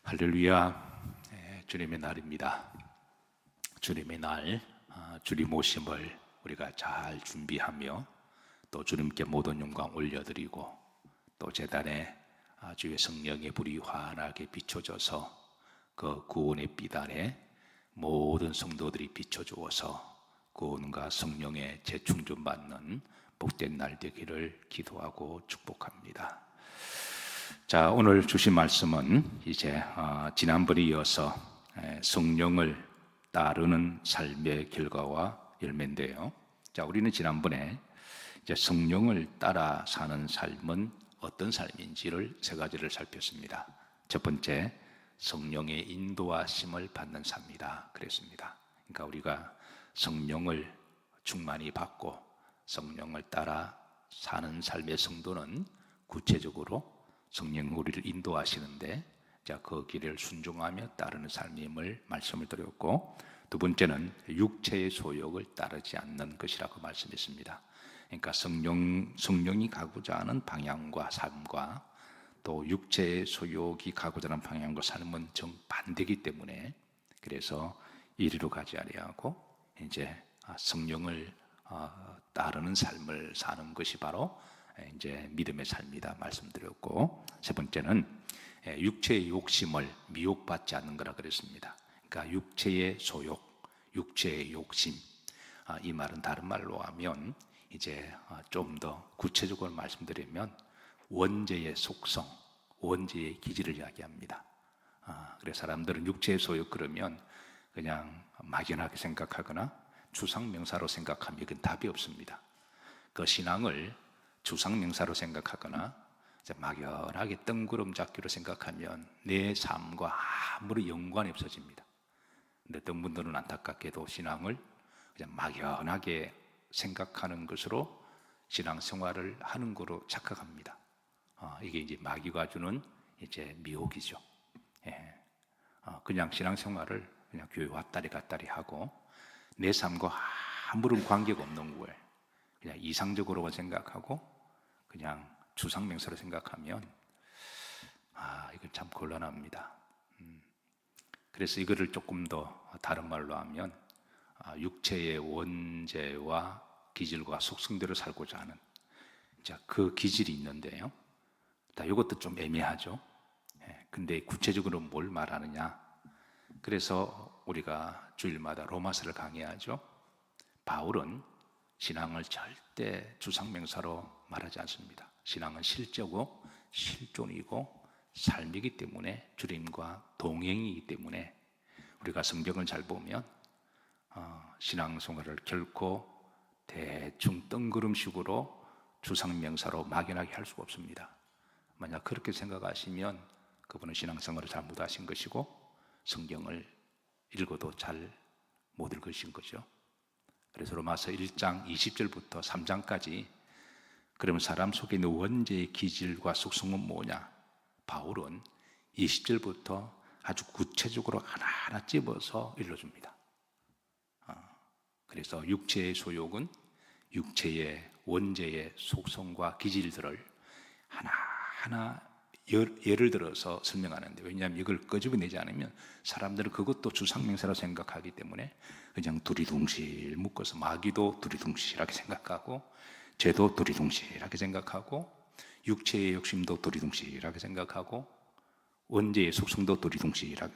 할렐루야. 주님의 날입니다. 주님의 날, 주님 오심을 우리가 잘 준비하며 또 주님께 모든 영광 올려드리고 또 제단에 주의 성령의 불이 환하게 비춰져서 그 구원의 빛 아래 모든 성도들이 비춰주어서 구원과 성령의 재충전받는 복된 날 되기를 기도하고 축복합니다. 자, 오늘 주신 말씀은 이제 지난번에 이어서 성령을 따르는 삶의 결과와 열매인데요. 자, 우리는 지난번에 이제 성령을 따라 사는 삶은 어떤 삶인지를 세 가지를 살폈습니다. 첫 번째, 성령의 인도하심을 받는 삶이다 그랬습니다. 그러니까 우리가 성령을 충만히 받고 성령을 따라 사는 삶의 성도는 구체적으로 성령이 우리를 인도하시는데 그 길을 순종하며 따르는 삶임을 말씀을 드렸고, 두 번째는 육체의 소욕을 따르지 않는 것이라고 말씀했습니다. 그러니까 성령이 가고자 하는 방향과 삶과 또 육체의 소욕이 가고자 하는 방향과 삶은 정반대이기 때문에, 그래서 이리로 가지 아니하고 이제 성령을 따르는 삶을 사는 것이 바로 이제 믿음의 삶이다 말씀드렸고, 세 번째는 육체의 욕심을 미혹받지 않는 거라 그랬습니다. 그러니까 육체의 소욕, 육체의 욕심, 이 말은 다른 말로 하면 이제 좀 더 구체적으로 말씀드리면 원죄의 속성, 원죄의 기질을 이야기합니다. 그래서 사람들은 육체의 소욕 그러면 그냥 막연하게 생각하거나 추상명사로 생각하면 이건 답이 없습니다. 그 신앙을 추상명사로 생각하거나 막연하게 뜬구름 잡기로 생각하면 내 삶과 아무런 연관이 없어집니다. 근데 어떤 분들은 안타깝게도 신앙을 그냥 막연하게 생각하는 것으로 신앙생활을 하는 거로 착각합니다. 이게 이제 마귀가 주는 이제 미혹이죠. 그냥 신앙생활을 그냥 교회 왔다리 갔다리 하고 내 삶과 아무런 관계가 없는 거예요. 그냥 이상적으로만 생각하고 그냥 추상명사로 생각하면 이건 참 곤란합니다. 그래서 이거를 조금 더 다른 말로 하면 육체의 원죄와 기질과 속성대로 살고자 하는 그 기질이 있는데요. 이것도 좀 애매하죠. 근데 구체적으로 뭘 말하느냐? 그래서 우리가 주일마다 로마서를 강의하죠. 바울은 신앙을 절대 추상명사로 말하지 않습니다. 신앙은 실제고 실존이고 삶이기 때문에, 주님과 동행이기 때문에 우리가 성경을 잘 보면 신앙생활을 결코 대충 뜬구름식으로 추상명사로 막연하게 할 수가 없습니다. 만약 그렇게 생각하시면 그분은 신앙생활을 잘 못하신 것이고 성경을 읽어도 잘 못 읽으신 거죠. 그래서 로마서 1장 20절부터 3장까지 그러면 사람 속에 있는 원죄의 기질과 속성은 뭐냐? 바울은 20절부터 아주 구체적으로 하나하나 찝어서 일러줍니다. 그래서 육체의 소욕은 육체의 원죄의 속성과 기질들을 하나하나 예를 들어서 설명하는데, 왜냐하면 이걸 끄집어내지 않으면 사람들은 그것도 추상명사로 생각하기 때문에 그냥 두리둥실 묶어서 마귀도 두리둥실하게 생각하고 죄도 두리둥실하게 생각하고 육체의 욕심도 두리둥실하게 생각하고 원죄의 속성도 두리둥실하게,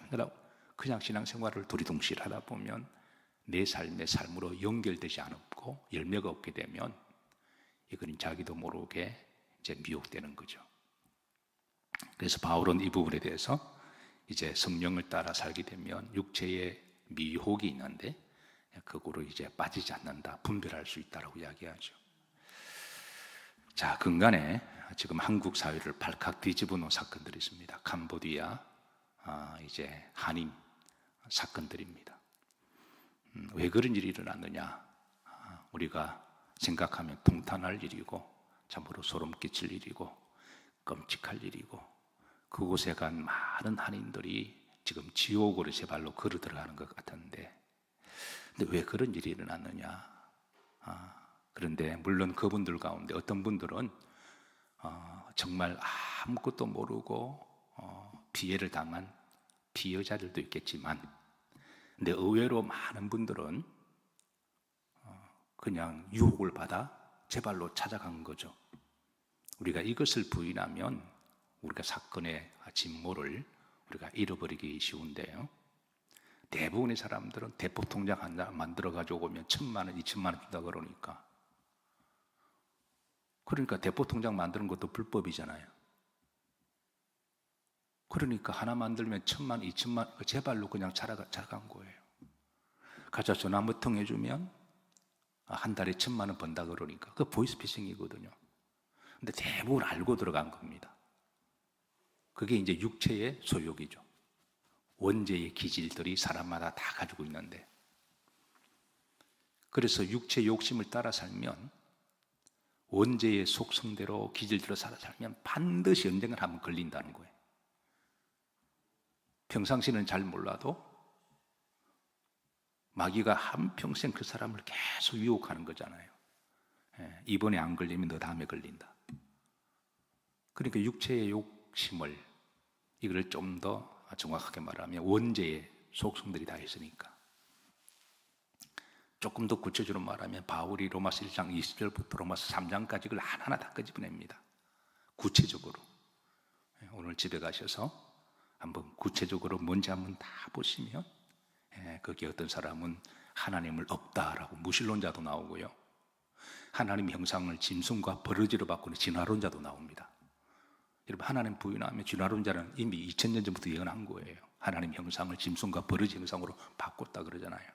그냥 신앙생활을 두리둥실하다 보면 내 삶의 삶으로 연결되지 않고 열매가 없게 되면 이건 자기도 모르게 이제 미혹되는 거죠. 그래서 바울은 이 부분에 대해서 이제 성령을 따라 살게 되면 육체의 미혹이 있는데 그거로 이제 빠지지 않는다, 분별할 수 있다라고 이야기하죠. 자, 근간에 지금 한국 사회를 발칵 뒤집어 놓은 사건들이 있습니다. 캄보디아, 이제 한인 사건들입니다. 왜 그런 일이 일어났느냐? 우리가 생각하면 통탄할 일이고 참으로 소름 끼칠 일이고 끔찍할 일이고, 그곳에 간 많은 한인들이 지금 지옥으로 제 발로 걸어 들어가는 것 같은데, 근데 왜 그런 일이 일어났느냐? 그런데 물론 그분들 가운데 어떤 분들은 정말 아무것도 모르고 피해를 당한 피해자들도 있겠지만, 근데 의외로 많은 분들은 그냥 유혹을 받아 제 발로 찾아간 거죠. 우리가 이것을 부인하면 우리가 사건의 진모를 우리가 잃어버리기 쉬운데요. 대부분의 사람들은 대포통장 하나 만들어 가지고 오면 1,000만 원, 2,000만 원 준다 그러니까 대포통장 만드는 것도 불법이잖아요. 그러니까 하나 만들면 1,000만 원, 2,000만 원 제 발로 그냥 찾아간 거예요. 가서 전화 한 번 통해주면 한 달에 1,000만 원 번다 그러니까 그 보이스피싱이거든요. 근데 대부분 알고 들어간 겁니다. 그게 이제 육체의 소욕이죠. 원죄의 기질들이 사람마다 다 가지고 있는데, 그래서 육체 욕심을 따라 살면, 원죄의 속성대로 기질대로 살면 반드시 언젠가 한번 걸린다는 거예요. 평상시는 잘 몰라도 마귀가 한평생 그 사람을 계속 유혹하는 거잖아요. 이번에 안 걸리면 너 다음에 걸린다. 그러니까 육체의 욕심을, 이걸 좀 더 정확하게 말하면 원죄의 속성들이 다 있으니까. 조금 더 구체적으로 말하면 바울이 로마서 1장 20절부터 로마서 3장까지 그걸 하나하나 다 끄집어냅니다. 구체적으로. 오늘 집에 가셔서 한번 구체적으로 뭔지 한번 다 보시면, 거기 어떤 사람은 하나님을 없다라고 무신론자도 나오고요, 하나님 형상을 짐승과 버러지로 바꾸는 진화론자도 나옵니다. 여러분, 하나님 부인하면 진화론자는 이미 2000년 전부터 예언한 거예요. 하나님 형상을 짐승과 버러지 형상으로 바꿨다 그러잖아요.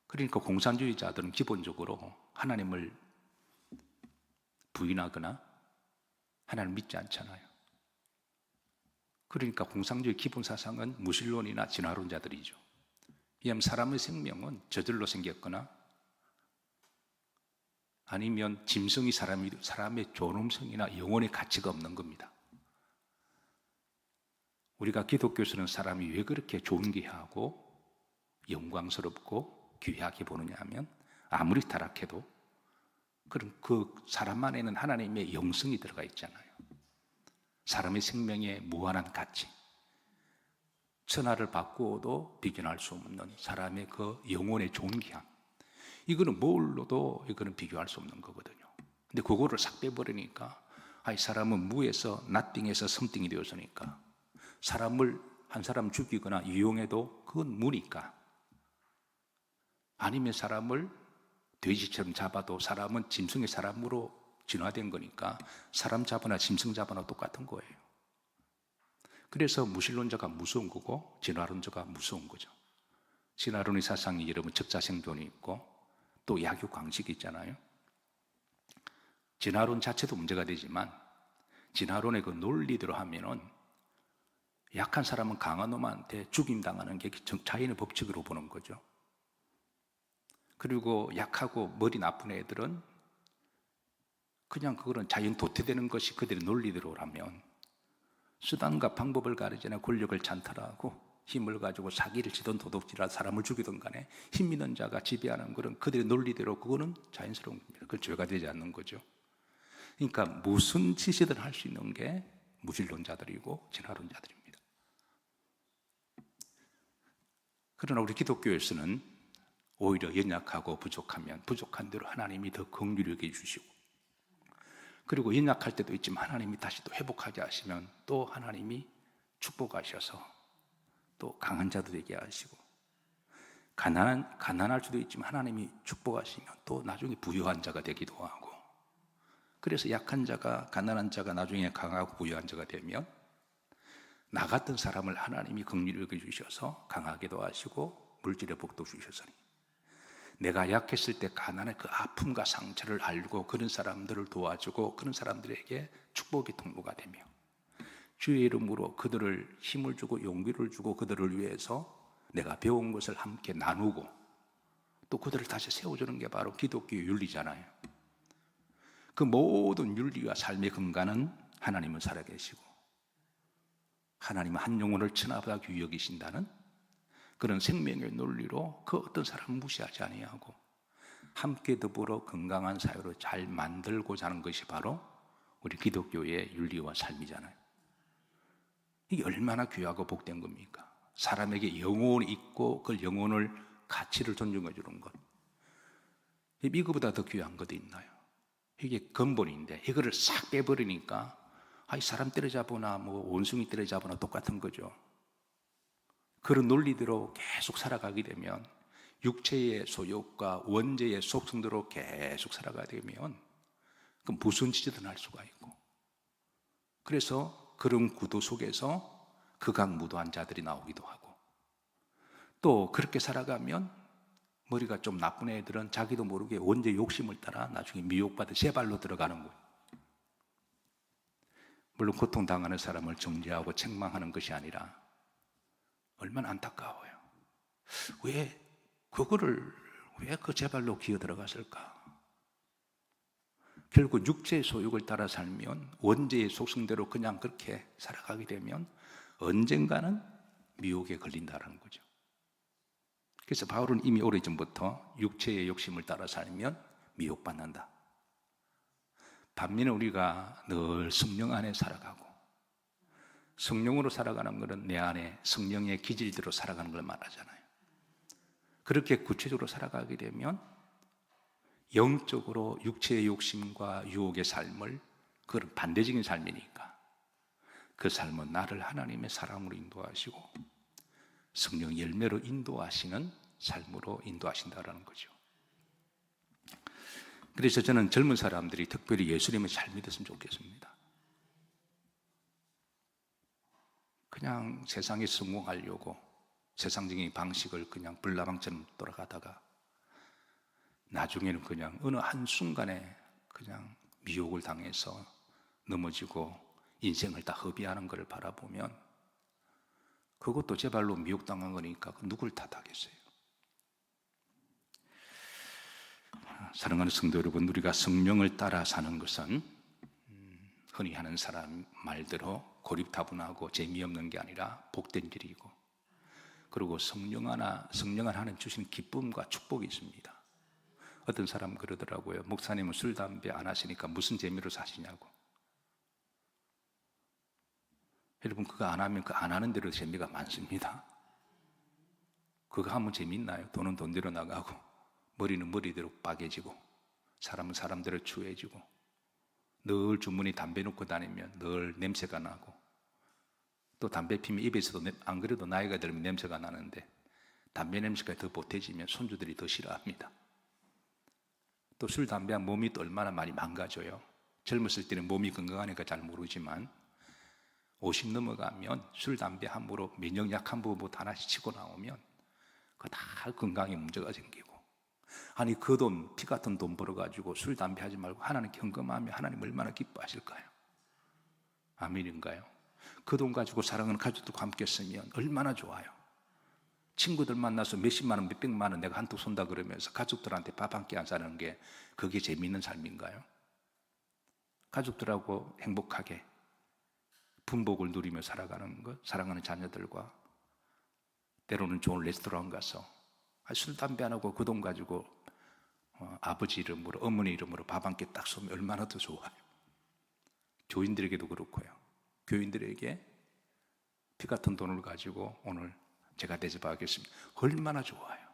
그러니까 공산주의자들은 기본적으로 하나님을 부인하거나 하나님을 믿지 않잖아요. 그러니까 공산주의 기본 사상은 무신론이나 진화론자들이죠. 왜냐하면 사람의 생명은 저절로 생겼거나 아니면 짐승이 사람의 존엄성이나 영혼의 가치가 없는 겁니다. 우리가 기독교에서는 사람이 왜 그렇게 존귀하고 영광스럽고 귀하게 보느냐 하면, 아무리 타락해도 그럼 그 사람 안에는 하나님의 영성이 들어가 있잖아요. 사람의 생명에 무한한 가치, 천하를 바꾸어도 비견할 수 없는 사람의 그 영혼의 존귀함, 이거는 뭘로도 이거는 비교할 수 없는 거거든요. 근데 그거를 싹 빼버리니까, 사람은 무에서 나띵에서 something이 되었으니까, 한 사람 죽이거나 이용해도 그건 무니까, 아니면 사람을 돼지처럼 잡아도 사람은 짐승의 사람으로 진화된 거니까 사람 잡아나 짐승 잡아나 똑같은 거예요. 그래서 무신론자가 무서운 거고 진화론자가 무서운 거죠. 진화론의 사상이 여러분 적자생존이 있고 또 약육강식이 있잖아요. 진화론 자체도 문제가 되지만 진화론의 그 논리대로 하면은 약한 사람은 강한 놈한테 죽임당하는 게 자연의 법칙으로 보는 거죠. 그리고 약하고 머리 나쁜 애들은 그냥 그거는 자연 도태되는 것이 그들의 논리대로라면, 수단과 방법을 가리지 않아 권력을 찬탈하고 힘을 가지고 사기를 치든 도둑질하든 사람을 죽이든 간에 힘 있는 자가 지배하는 것은 그들의 논리대로 그거는 자연스러운 겁니다. 그건 죄가 되지 않는 거죠. 그러니까 무슨 짓이든 할 수 있는 게 무신론자들이고 진화론자들입니다. 그러나 우리 기독교에서는 오히려 연약하고 부족하면 부족한 대로 하나님이 더 긍휼히 여겨 주시고, 그리고 연약할 때도 있지만 하나님이 다시 또 회복하게 하시면 또 하나님이 축복하셔서 또 강한 자도 되게 하시고, 가난할 수도 있지만 하나님이 축복하시면 또 나중에 부유한 자가 되기도 하고, 그래서 약한 자가, 가난한 자가 나중에 강하고 부유한 자가 되면 나 같은 사람을 하나님이 긍휼히 여겨주셔서 강하게도 하시고 물질의 복도 주셨으니, 내가 약했을 때 가난의 그 아픔과 상처를 알고 그런 사람들을 도와주고 그런 사람들에게 축복의 통로가 되며, 주의 이름으로 그들을 힘을 주고 용기를 주고 그들을 위해서 내가 배운 것을 함께 나누고 또 그들을 다시 세워주는 게 바로 기독교의 윤리잖아요. 그 모든 윤리와 삶의 근간은 하나님은 살아계시고 하나님은 한 영혼을 천하보다 귀히 여기신다는 그런 생명의 논리로 그 어떤 사람을 무시하지 아니하고 함께 더불어 건강한 사회로 잘 만들고자 하는 것이 바로 우리 기독교의 윤리와 삶이잖아요. 이게 얼마나 귀하고 복된 겁니까? 사람에게 영혼이 있고 그 영혼을 가치를 존중해 주는 것, 이거보다 더 귀한 것도 있나요? 이게 근본인데 이거를 싹 빼버리니까 아이 사람 때려잡으나 뭐 원숭이 때려잡으나 똑같은 거죠. 그런 논리대로 계속 살아가게 되면, 육체의 소욕과 원죄의 속성대로 계속 살아가게 되면 그 무슨 짓이든 할 수가 있고, 그래서 그런 구도 속에서 극악무도한 자들이 나오기도 하고, 또 그렇게 살아가면 머리가 좀 나쁜 애들은 자기도 모르게 원죄 욕심을 따라 나중에 미혹받아 재발로 들어가는 거예요. 물론 고통당하는 사람을 정죄하고 책망하는 것이 아니라 얼마나 안타까워요. 왜 그 재발로 기어 들어갔을까? 결국 육체의 소욕을 따라 살면, 원죄의 속성대로 그냥 그렇게 살아가게 되면 언젠가는 미혹에 걸린다는 거죠. 그래서 바울은 이미 오래전부터 육체의 욕심을 따라 살면 미혹받는다. 반면에 우리가 늘 성령 안에 살아가고, 성령으로 살아가는 것은 내 안에 성령의 기질대로 살아가는 걸 말하잖아요. 그렇게 구체적으로 살아가게 되면 영적으로 육체의 욕심과 유혹의 삶을, 그건 반대적인 삶이니까 그 삶은 나를 하나님의 사랑으로 인도하시고 성령 열매로 인도하시는 삶으로 인도하신다는 거죠. 그래서 저는 젊은 사람들이 특별히 예수님을 잘 믿었으면 좋겠습니다. 그냥 세상에 성공하려고 세상적인 방식을 그냥 불나방처럼 돌아가다가 나중에는 그냥 어느 한순간에 그냥 미혹을 당해서 넘어지고 인생을 다 허비하는 것을 바라보면, 그것도 제 발로 미혹당한 거니까 누굴 탓하겠어요? 사랑하는 성도 여러분, 우리가 성령을 따라 사는 것은 흔히 하는 사람 말대로 고립타분하고 재미없는 게 아니라 복된 길이고, 그리고 성령 하나님 주신 기쁨과 축복이 있습니다. 어떤 사람 그러더라고요. 목사님은 술, 담배 안 하시니까 무슨 재미로 사시냐고. 여러분, 그거 안 하면 그 안 하는 대로 재미가 많습니다. 그거 하면 재미있나요? 돈은 돈대로 나가고, 머리는 머리대로 빠개지고, 사람은 사람대로 추해지고, 늘 주머니 담배 놓고 다니면 늘 냄새가 나고, 또 담배 피면 입에서도 안 그래도 나이가 들면 냄새가 나는데 담배 냄새가 더 보태지면 손주들이 더 싫어합니다. 또 술, 담배한 몸이 또 얼마나 많이 망가져요. 젊었을 때는 몸이 건강하니까 잘 모르지만 50 넘어가면 술, 담배 함부로 면역약 함부로 하나씩 치고 나오면 그거 다 건강에 문제가 생기고, 아니 그 돈, 피 같은 돈 벌어가지고 술, 담배 하지 말고 하나님 경금하면 하나님 얼마나 기뻐하실까요? 아멘인가요? 그 돈 가지고 사랑하는 가족들과 함께 쓰면 얼마나 좋아요. 친구들 만나서 몇십만 원, 몇백만 원 내가 한턱 쏜다 그러면서 가족들한테 밥 한 끼 안 사는 게 그게 재미있는 삶인가요? 가족들하고 행복하게 분복을 누리며 살아가는 것, 사랑하는 자녀들과 때로는 좋은 레스토랑 가서 술, 담배 안 하고 그 돈 가지고 아버지 이름으로, 어머니 이름으로 밥 한 끼 딱 쏘면 얼마나 더 좋아요. 교인들에게도 그렇고요. 교인들에게 피 같은 돈을 가지고 오늘 제가 대접하겠습니다. 얼마나 좋아요.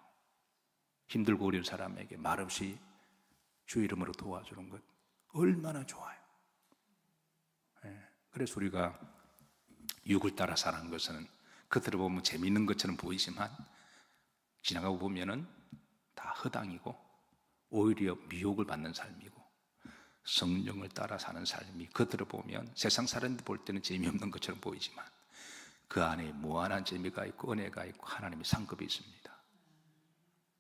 힘들고 어려운 사람에게 말없이 주 이름으로 도와주는 것 얼마나 좋아요. 그래서 우리가 육을 따라 사는 것은 겉으로 보면 재미있는 것처럼 보이지만 지나가고 보면은 다 허당이고 오히려 미혹을 받는 삶이고, 성령을 따라 사는 삶이 겉으로 보면 세상 사람들 볼 때는 재미없는 것처럼 보이지만 그 안에 무한한 재미가 있고 은혜가 있고 하나님의 상급이 있습니다.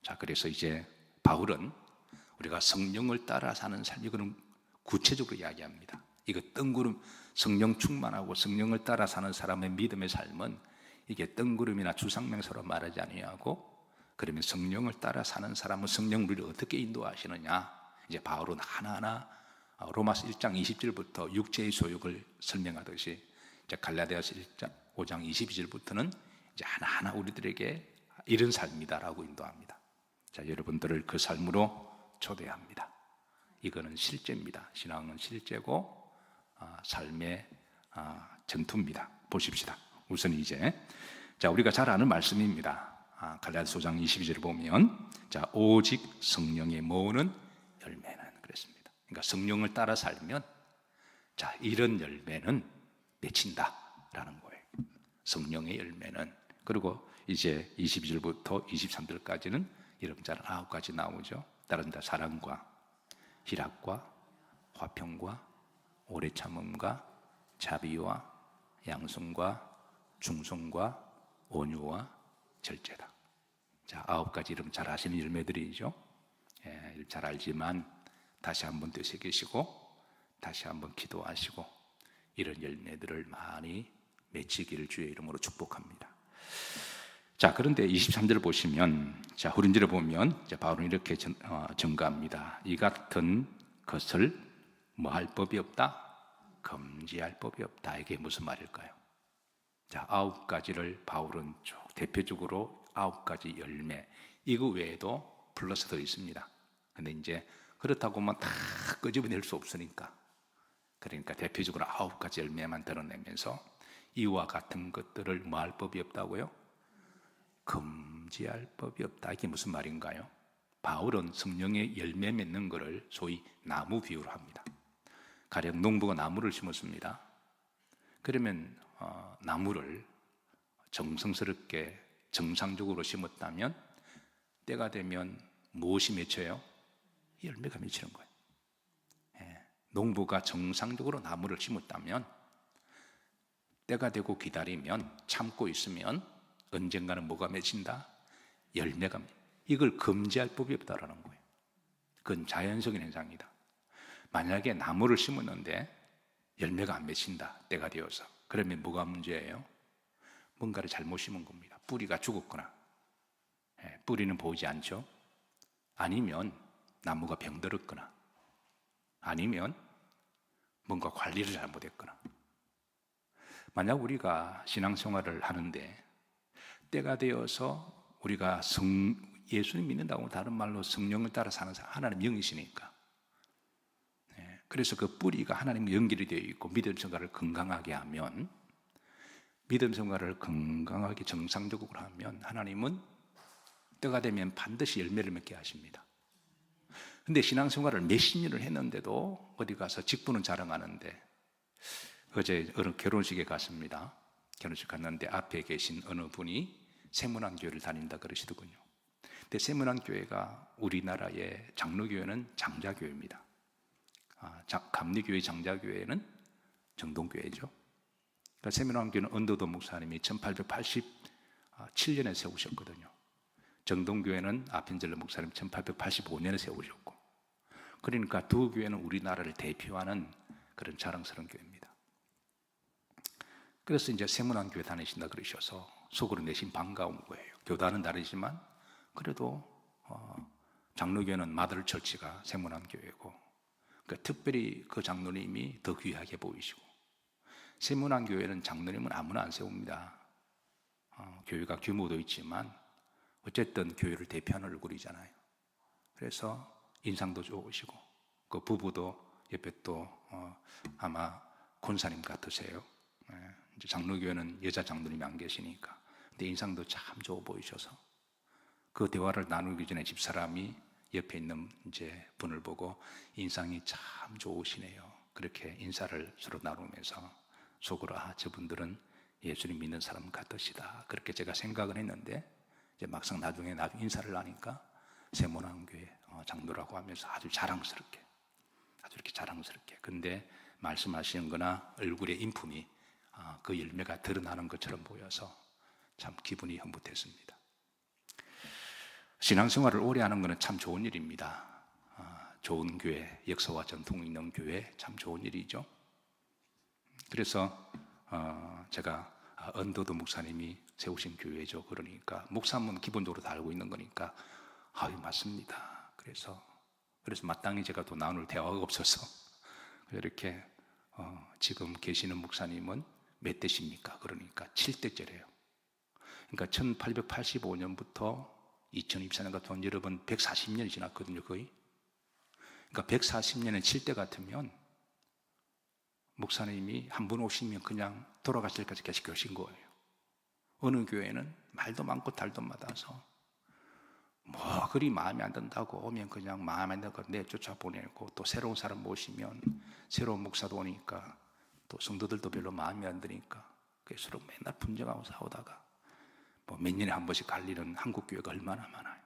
자, 그래서 이제 바울은 우리가 성령을 따라 사는 삶, 이거는 구체적으로 이야기합니다. 이거 뜬구름, 성령 충만하고 성령을 따라 사는 사람의 믿음의 삶은 이게 뜬구름이나 주상명사로 말하지 아니하고, 그러면 성령을 따라 사는 사람은 성령 우리를 어떻게 인도하시느냐, 이제 바울은 하나하나 로마서 1장 20절부터 육체의 소욕을 설명하듯이 이제 갈라디아서 5장 22절부터는 이제 하나하나 우리들에게 이런 삶이다라고 인도합니다. 자, 여러분들을 그 삶으로 초대합니다. 이거는 실제입니다. 신앙은 실제고 삶의 전투입니다. 보십시다. 우선 이제 자, 우리가 잘 아는 말씀입니다. 갈라디아서 5장 22절을 보면 자, 오직 성령의 모으는 열매는 그랬습니다. 그러니까 성령을 따라 살면 자, 이런 열매는 맺힌다라는 거예요. 성령의 열매는. 그리고 이제 22절부터 23절까지는 이런 잘 9가지 나오죠. 따른다. 사랑과 희락과 화평과 오래 참음과 자비와 양성과 충성과 온유와 절제다. 자, 9가지 이름 잘 아시는 열매들이죠. 잘 알지만 다시 한번 되새기시고 다시 한번 기도하시고 이런 열매들을 많이 맺히기를 주의 이름으로 축복합니다. 자, 그런데 23절 보시면 자, 후린지를 보면 자, 바울은 이렇게 증가합니다. 이 같은 것을 뭐 할 법이 없다? 금지할 법이 없다. 이게 무슨 말일까요? 자, 9가지를 바울은 쭉 대표적으로 9가지 열매 이거 외에도 플러스 더 있습니다. 근데 이제 그렇다고만 다 끄집어낼 수 없으니까 그러니까 대표적으로 9가지 열매만 드러내면서 이와 같은 것들을 뭐 할 법이 없다고요? 금지할 법이 없다. 이게 무슨 말인가요? 바울은 성령의 열매 맺는 것을 소위 나무 비유로 합니다. 가령 농부가 나무를 심었습니다. 그러면 나무를 정성스럽게 정상적으로 심었다면 때가 되면 무엇이 맺혀요? 열매가 맺히는 거예요. 농부가 정상적으로 나무를 심었다면 때가 되고 기다리면 참고 있으면 언젠가는 뭐가 맺힌다? 열매가 맺힌다. 이걸 금지할 법이 없다라는 거예요. 그건 자연적인 현상이다. 만약에 나무를 심었는데 열매가 안 맺힌다. 때가 되어서. 그러면 뭐가 문제예요? 뭔가를 잘못 심은 겁니다. 뿌리가 죽었거나 뿌리는 보이지 않죠? 아니면 나무가 병들었거나 아니면 뭔가 관리를 잘못했거나 만약 우리가 신앙생활을 하는데 때가 되어서 우리가 예수님 믿는다고 다른 말로 성령을 따라 사는 사람 하나님 영이시니까 그래서 그 뿌리가 하나님과 연결이 되어 있고 믿음 생활을 건강하게 하면 믿음 생활을 건강하게 정상적으로 하면 하나님은 때가 되면 반드시 열매를 맺게 하십니다. 근데 신앙생활을 몇십 년을 했는데도 어디 가서 직분은 자랑하는데 어제 어느 결혼식에 갔습니다. 결혼식 갔는데 앞에 계신 어느 분이 세문안교회를 다닌다 그러시더군요. 근데 세문안교회가 우리나라의 장로교회는 장자교회입니다. 감리교회 장자교회는 정동교회죠. 그러니까 세문안교회는 언더도 목사님이 1887년에 세우셨거든요. 정동교회는 아펜젤러 목사님 1885년에 세우셨고 그러니까 두 교회는 우리나라를 대표하는 그런 자랑스러운 교회입니다. 그래서 이제 세문안교회 다니신다 그러셔서 속으로 내심 반가운 거예요. 교단은 다르지만 그래도 장로교회는 마들 처치가 세문안교회고 그러니까 특별히 그 장로님이 더 귀하게 보이시고 세문안교회는 장로님은 아무나 안 세웁니다. 교회가 규모도 있지만 어쨌든 교회를 대표하는 얼굴이잖아요. 그래서 인상도 좋으시고 그 부부도 옆에 또 아마 권사님 같으세요. 이제 장로교회는 여자 장로님이 안 계시니까 근데 인상도 참 좋아 보이셔서 그 대화를 나누기 전에 집사람이 옆에 있는 이제 분을 보고 인상이 참 좋으시네요. 그렇게 인사를 서로 나누면서 속으로 저분들은 예수님 믿는 사람 같으시다. 그렇게 제가 생각을 했는데 이제 막상 나중에 인사를 하니까 세문안교회 장로라고 하면서 아주 자랑스럽게 아주 이렇게 자랑스럽게 근데 말씀하시는 거나 얼굴의 인품이 그 열매가 드러나는 것처럼 보여서 참 기분이 흐뭇했습니다. 신앙생활을 오래 하는 것은 참 좋은 일입니다. 좋은 교회, 역사와 전통이 있는 교회 참 좋은 일이죠. 그래서 제가 언더도 목사님이 세우신 교회죠. 그러니까 목사님은 기본적으로 다 알고 있는 거니까 맞습니다. 그래서 마땅히 제가 또 나눌 대화가 없어서 이렇게 지금 계시는 목사님은 몇 대십니까? 그러니까 7대째래요. 그러니까 1885년부터 2024년 같은 건 여러분 140년이 지났거든요. 거의. 그러니까 140년에 7대 같으면 목사님이 한 분 오시면 그냥 돌아가실 때까지 계속 계신 거예요. 어느 교회는 말도 많고 달도 많아서 뭐 그리 마음에 안 든다고 오면 그냥 마음에 안 든다고 내쫓아 보내고, 또 새로운 사람 모시면 새로운 목사도 오니까 또 성도들도 별로 마음에 안 드니까 그래서 서로 맨날 분쟁하고 싸우다가 뭐 몇 년에 한 번씩 갈리는 한국 교회가 얼마나 많아요.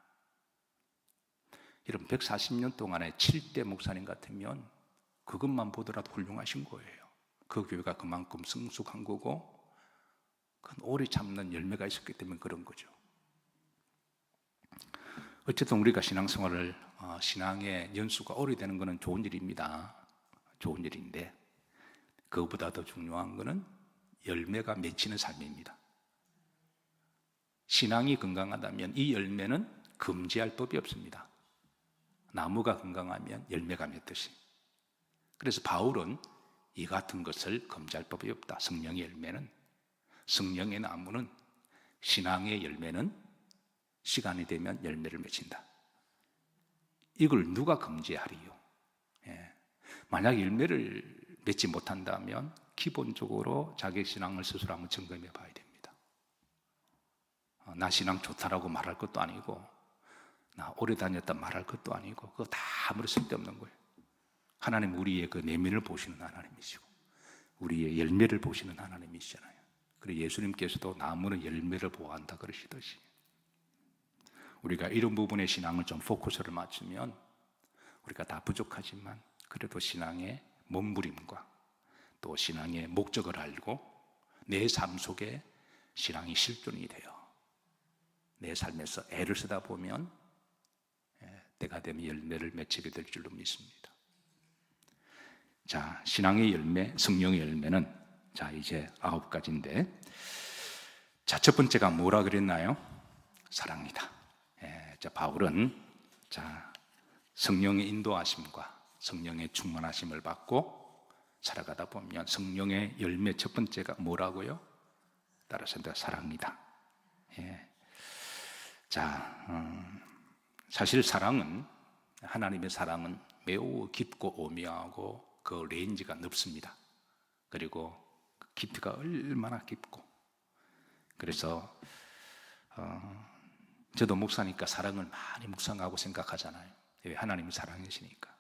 이런 140년 동안에 7대 목사님 같으면 그것만 보더라도 훌륭하신 거예요. 그 교회가 그만큼 성숙한 거고 그건 오래 참는 열매가 있었기 때문에 그런 거죠. 어쨌든 우리가 신앙생활을 신앙의 연수가 오래되는 것은 좋은 일입니다. 좋은 일인데 그것보다 더 중요한 것은 열매가 맺히는 삶입니다. 신앙이 건강하다면 이 열매는 금지할 법이 없습니다. 나무가 건강하면 열매가 맺듯이. 그래서 바울은 이 같은 것을 금지할 법이 없다. 성령의 열매는, 성령의 나무는, 신앙의 열매는 시간이 되면 열매를 맺힌다. 이걸 누가 금지하리요? 만약 열매를 맺지 못한다면 기본적으로 자기 신앙을 스스로 한번 점검해 봐야 됩니다. 나 신앙 좋다라고 말할 것도 아니고 나 오래 다녔다 말할 것도 아니고 그거 다 아무리 쓸데없는 거예요. 하나님 우리의 그 내면을 보시는 하나님이시고 우리의 열매를 보시는 하나님이시잖아요. 그리고 예수님께서도 나무는 열매를 보아한다 그러시듯이 우리가 이런 부분의 신앙을 좀 포커스를 맞추면 우리가 다 부족하지만 그래도 신앙의 몸부림과 또 신앙의 목적을 알고 내 삶 속에 신앙이 실존이 돼요. 내 삶에서 애를 쓰다 보면 때가 되면 열매를 맺히게 될 줄로 믿습니다. 자, 신앙의 열매, 성령의 열매는 자 이제 9가지인데 자, 첫 번째가 뭐라 그랬나요? 사랑이다. 자, 바울은 자 성령의 인도하심과 성령의 충만하심을 받고 살아가다 보면 성령의 열매 첫 번째가 뭐라고요? 따라서 사랑이다. 자, 사실 사랑은 하나님의 사랑은 매우 깊고 오묘하고 그 레인지가 넓습니다. 그리고 깊이가 얼마나 깊고 그래서 저도 목사니까 사랑을 많이 묵상하고 생각하잖아요. 왜? 하나님이 사랑이시니까.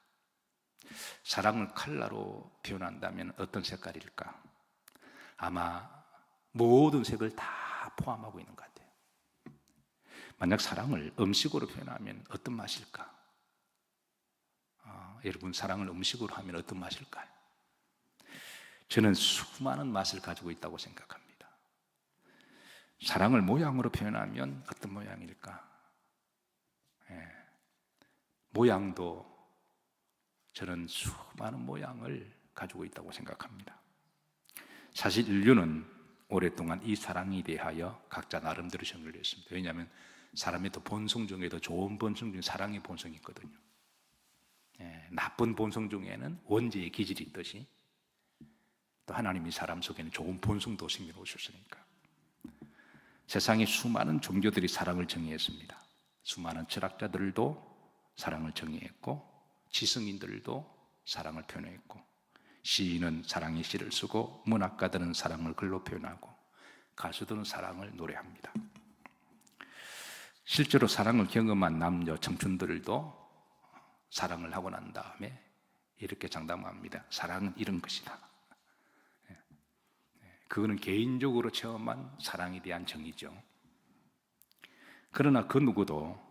사랑을 컬러로 표현한다면 어떤 색깔일까? 아마 모든 색을 다 포함하고 있는 것 같아요. 만약 사랑을 음식으로 표현하면 어떤 맛일까? 여러분 사랑을 음식으로 하면 어떤 맛일까요? 저는 수많은 맛을 가지고 있다고 생각합니다. 사랑을 모양으로 표현하면 어떤 모양일까? 모양도 저는 수많은 모양을 가지고 있다고 생각합니다. 사실 인류는 오랫동안 이 사랑에 대하여 각자 나름대로 정의를 했습니다. 왜냐하면 사람의 또 본성 중에도 좋은 본성 중에 사랑의 본성이 있거든요. 나쁜 본성 중에는 원죄의 기질이 있듯이 또 하나님이 사람 속에는 좋은 본성도 심겨 오셨으니까 세상에 수많은 종교들이 사랑을 정의했습니다. 수많은 철학자들도 사랑을 정의했고 지성인들도 사랑을 표현했고 시인은 사랑의 시를 쓰고 문학가들은 사랑을 글로 표현하고 가수들은 사랑을 노래합니다. 실제로 사랑을 경험한 남녀 청춘들도 사랑을 하고 난 다음에 이렇게 장담합니다. 사랑은 이런 것이다. 그거는 개인적으로 체험한 사랑에 대한 정의죠. 그러나 그 누구도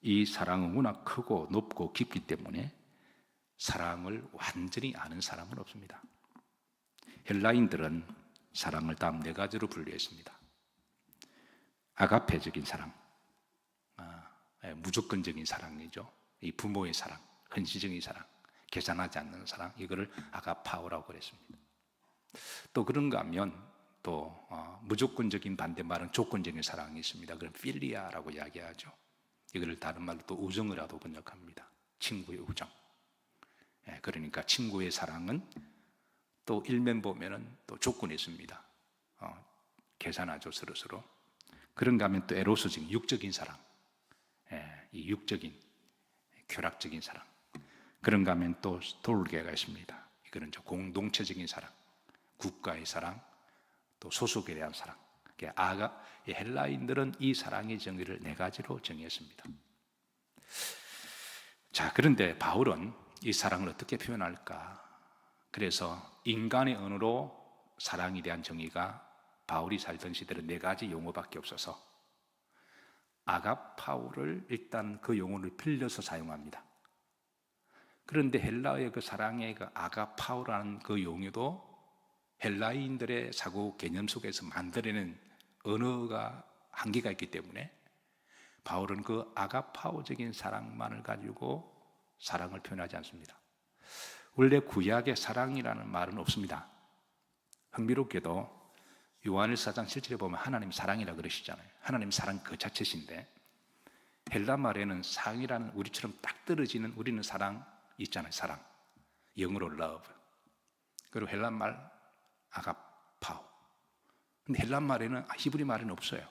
이 사랑은 워낙 크고 높고 깊기 때문에 사랑을 완전히 아는 사람은 없습니다. 헬라인들은 사랑을 다음 4가지로 분류했습니다. 아가페적인 사랑, 무조건적인 사랑이죠. 이 부모의 사랑, 헌신적인 사랑, 계산하지 않는 사랑, 이거를 아가파오라고 그랬습니다. 또 그런가 하면 또 무조건적인 반대말은 조건적인 사랑이 있습니다. 그럼 필리아라고 이야기하죠. 이거를 다른 말로 또 우정이라도 번역합니다. 친구의 우정. 그러니까 친구의 사랑은 또 일면 보면은 또 조건이 있습니다. 계산하죠, 서로. 그런가 하면 또 에로스적인 육적인 사랑. 이 육적인 쾌락적인 사랑. 그런가 하면 또 돌게가 있습니다. 이거는 이제 공동체적인 사랑, 국가의 사랑, 또 소속에 대한 사랑. 헬라인들은 이 사랑의 정의를 네 가지로 정의했습니다. 자, 그런데 바울은 이 사랑을 어떻게 표현할까? 그래서 인간의 언어로 사랑에 대한 정의가 바울이 살던 시대는 네 가지 용어밖에 없어서 아가파오를 일단 그 용어를 빌려서 사용합니다. 그런데 헬라어의 그 사랑의 그 아가파오라는 그 용어도 헬라인들의 사고 개념 속에서 만들어낸 언어가 한계가 있기 때문에 바울은 그 아가파오적인 사랑만을 가지고 사랑을 표현하지 않습니다. 원래 구약에 사랑이라는 말은 없습니다. 흥미롭게도 요한일서 4장 7절에 보면 하나님 사랑이라 그러시잖아요. 하나님 사랑 그 자체신데 헬라 말에는 사랑이라는 우리처럼 딱 떨어지는 우리는 사랑 있잖아요. 사랑. 영어로 love. 그리고 헬라 말 아가파오. 근데 헬라 말에는 히브리 말에는 없어요.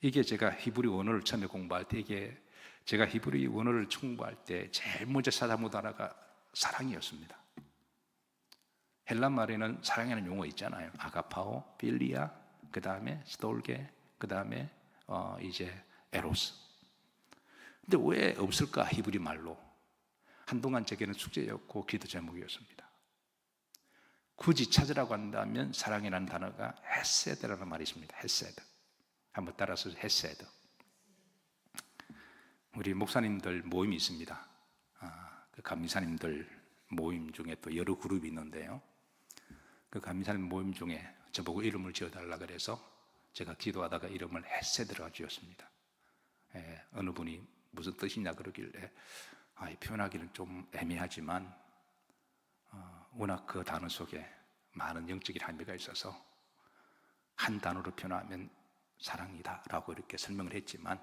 이게 제가 히브리 원어를 처음에 공부할 때 이게 제가 히브리 원어를 공부할 때 제일 먼저 찾아본 단어가 사랑이었습니다. 헬라 말에는 사랑이라는 용어 있잖아요. 아가파오, 필리아, 그 다음에 스톨게, 그 다음에 이제 에로스. 근데 왜 없을까? 히브리 말로. 한동안 제게는 숙제였고 기도 제목이었습니다. 굳이 찾으라고 한다면 사랑이라는 단어가 헤세드라는 말이 있습니다. 헤세드. 한번 따라서 헤세드. 우리 목사님들 모임이 있습니다. 그 감리사님들 모임 중에 또 여러 그룹이 있는데요. 그 감리사님 모임 중에 저보고 이름을 지어달라 그래서 제가 기도하다가 이름을 헤세드라고 지었습니다. 어느 분이 무슨 뜻이냐 그러길래 표현하기는 좀 애매하지만 워낙 그 단어 속에 많은 영적인 함의가 있어서 한 단어로 표현하면 사랑이다 라고 이렇게 설명을 했지만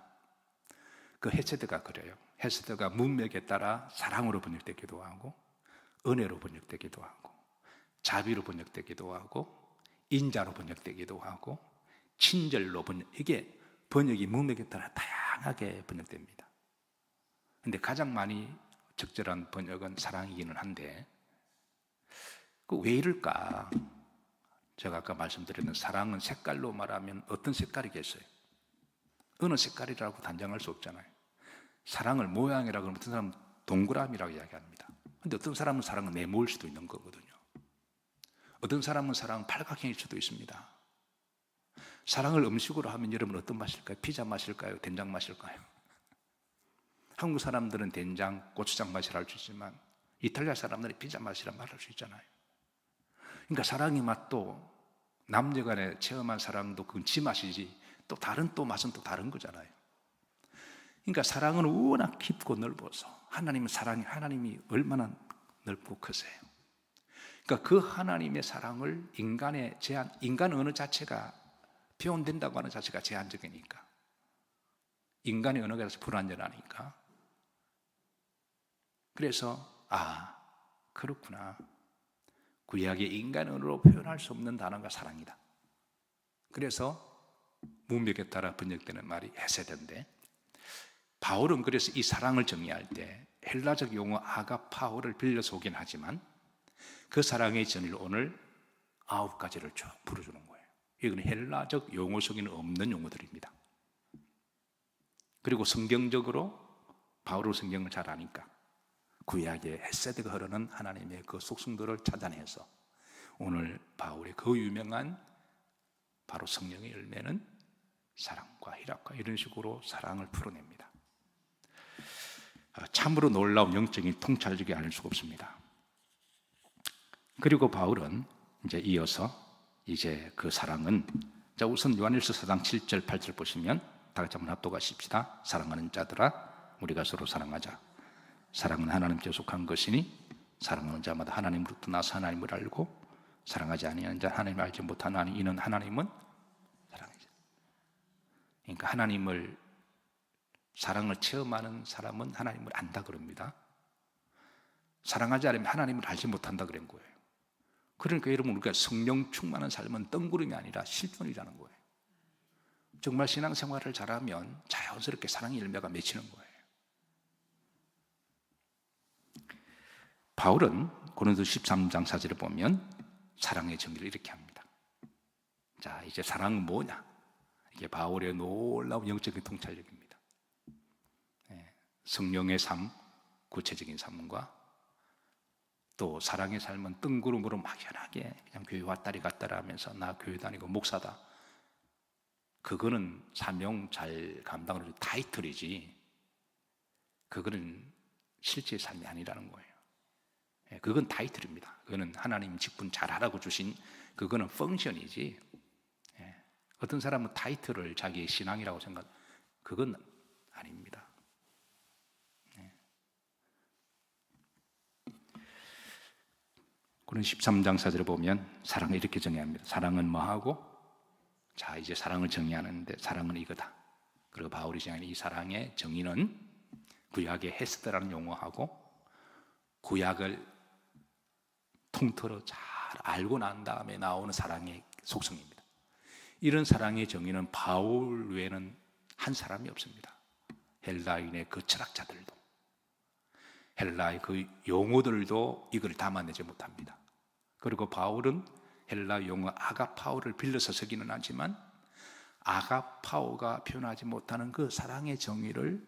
그 헤세드가 그래요. 헤세드가 문맥에 따라 사랑으로 번역되기도 하고 은혜로 번역되기도 하고 자비로 번역되기도 하고 인자로 번역되기도 하고 친절로 이게 번역이 문맥에 따라 다양하게 번역됩니다. 그런데 가장 많이 적절한 번역은 사랑이기는 한데 왜 이럴까? 제가 아까 말씀드렸던 사랑은 색깔로 말하면 어떤 색깔이겠어요? 어느 색깔이라고 단정할 수 없잖아요. 사랑을 모양이라고 하면 어떤 사람은 동그라미라고 이야기합니다. 그런데 어떤 사람은 사랑은 네모일 수도 있는 거거든요. 어떤 사람은 사랑은 팔각형일 수도 있습니다. 사랑을 음식으로 하면 여러분 어떤 맛일까요? 피자 맛일까요? 된장 맛일까요? 한국 사람들은 된장, 고추장 맛이라 할 수 있지만 이탈리아 사람들은 피자 맛이라 말할 수 있잖아요. 그러니까 사랑의 맛도 남녀간에 체험한 사랑도 그건 지 맛이지 또 다른 또 맛은 또 다른 거잖아요. 그러니까 사랑은 워낙 깊고 넓어서 하나님은 사랑이 하나님이 얼마나 넓고 크세요. 그러니까 그 하나님의 사랑을 인간의 제한, 인간 언어 자체가 표현된다고 하는 자체가 제한적이니까 인간의 언어가 불완전하니까 그래서 그렇구나. 구약의 인간 언어로 표현할 수 없는 단어가 사랑이다. 그래서 문맥에 따라 번역되는 말이 헤세드인데 바울은 그래서 이 사랑을 정의할 때 헬라적 용어 아가파오를 빌려서 오긴 하지만 그 사랑의 전의를 오늘 9가지를 쭉 풀어주는 거예요. 이건 헬라적 용어 속에는 없는 용어들입니다. 그리고 성경적으로 바울은 성경을 잘 아니까 구약의 헤세드가 흐르는 하나님의 그 속성들을 찾아내서 오늘 바울의 그 유명한 바로 성령의 열매는 사랑과 희락과 이런 식으로 사랑을 풀어냅니다. 참으로 놀라운 영적인 통찰력이 아닐 수가 없습니다. 그리고 바울은 이제 이어서 이제 그 사랑은 자 우선 요한일서 4장 7절 8절 보시면 다 같이 한번 합독하십시다. 사랑하는 자들아 우리가 서로 사랑하자. 사랑은 하나님께 속한 것이니 사랑하는 자마다 하나님으로부터 나서 하나님을 알고 사랑하지 아니하는 자 하나님을 알지 못하나니 이는 하나님은 사랑이죠. 그러니까 하나님을 사랑을 체험하는 사람은 하나님을 안다 그럽니다. 사랑하지 않으면 하나님을 알지 못한다 그런 거예요. 그러니까 여러분 우리가 성령 충만한 삶은 뜬구름이 아니라 실존이라는 거예요. 정말 신앙생활을 잘하면 자연스럽게 사랑의 열매가 맺히는 거예요. 바울은 고린도서 13장 4절에 보면 사랑의 정의를 이렇게 합니다. 자, 이제 사랑은 뭐냐? 이게 바울의 놀라운 영적인 통찰력입니다. 성령의 삶, 구체적인 삶과 또 사랑의 삶은 뜬구름으로 막연하게 그냥 교회 왔다리 갔다리 하면서 나 교회 다니고 목사다. 그거는 사명 잘 감당을 해도 타이틀이지 그거는 실제 삶이 아니라는 거예요. 그건 타이틀입니다. 그거는 하나님 직분 잘하라고 주신 그거는 펑션이지. 어떤 사람은 타이틀을 자기의 신앙이라고 생각, 그건 아닙니다. 그런 13장 4절에 보면 사랑을 이렇게 정의합니다. 사랑은 뭐하고? 자, 이제 사랑을 정의하는데 사랑은 이거다. 그리고 바울이 정의하는 이 사랑의 정의는 구약의 헤스드라는 용어하고 구약을 통틀어 잘 알고 난 다음에 나오는 사랑의 속성입니다. 이런 사랑의 정의는 바울 외에는 한 사람이 없습니다. 헬라인의 그 철학자들도 헬라의 그 용어들도 이걸 담아내지 못합니다. 그리고 바울은 헬라 용어 아가파오를 빌려서 쓰기는 하지만 아가파오가 표현하지 못하는 그 사랑의 정의를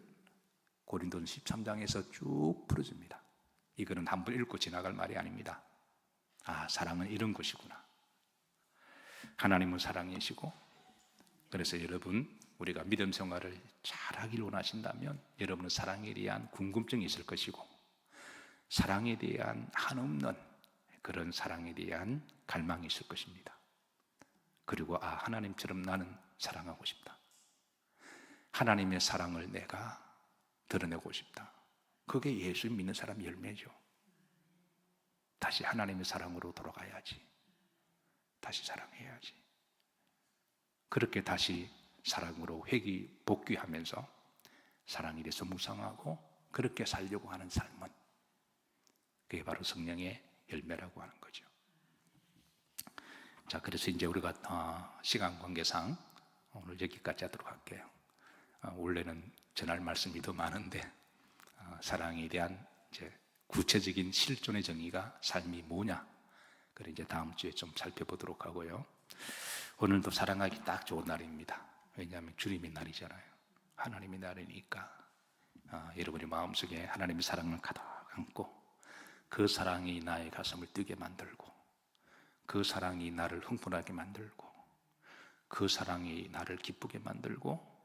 고린도서 13장에서 쭉 풀어줍니다. 이거는 한번 읽고 지나갈 말이 아닙니다. 아, 사랑은 이런 것이구나. 하나님은 사랑이시고, 그래서 여러분 우리가 믿음 생활을 잘하길 원하신다면 여러분은 사랑에 대한 궁금증이 있을 것이고 사랑에 대한 한없는 그런 사랑에 대한 갈망이 있을 것입니다. 그리고 하나님처럼 나는 사랑하고 싶다. 하나님의 사랑을 내가 드러내고 싶다. 그게 예수 믿는 사람 열매죠. 다시 하나님의 사랑으로 돌아가야지. 다시 사랑해야지. 그렇게 다시 사랑으로 복귀하면서 사랑에 대해서 묵상하고 그렇게 살려고 하는 삶은 그게 바로 성령의 열매라고 하는 거죠. 자, 그래서 이제 우리가 시간 관계상 오늘 여기까지 하도록 할게요. 원래는 전할 말씀이 더 많은데 사랑에 대한 이제 구체적인 실존의 정의가 삶이 뭐냐, 그래 이제 다음 주에 좀 살펴보도록 하고요. 오늘도 사랑하기 딱 좋은 날입니다. 왜냐하면 주님의 날이잖아요. 하나님의 날이니까 여러분의 마음속에 하나님의 사랑을 가득 안고 그 사랑이 나의 가슴을 뛰게 만들고 그 사랑이 나를 흥분하게 만들고 그 사랑이 나를 기쁘게 만들고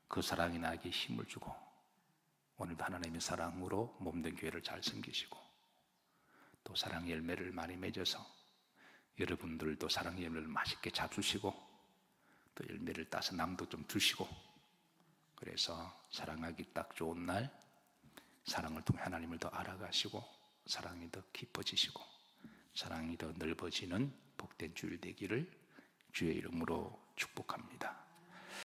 그 사랑이 나에게 힘을 주고 오늘도 하나님의 사랑으로 몸된 교회를 잘 섬기시고 또 사랑의 열매를 많이 맺어서 여러분들도 사랑의 열매를 맛있게 잡수시고 또 열매를 따서 남도 좀 주시고 그래서 사랑하기 딱 좋은 날 사랑을 통해 하나님을 더 알아가시고 사랑이 더 깊어지시고 사랑이 더 넓어지는 복된 주일 되기를 주의 이름으로 축복합니다.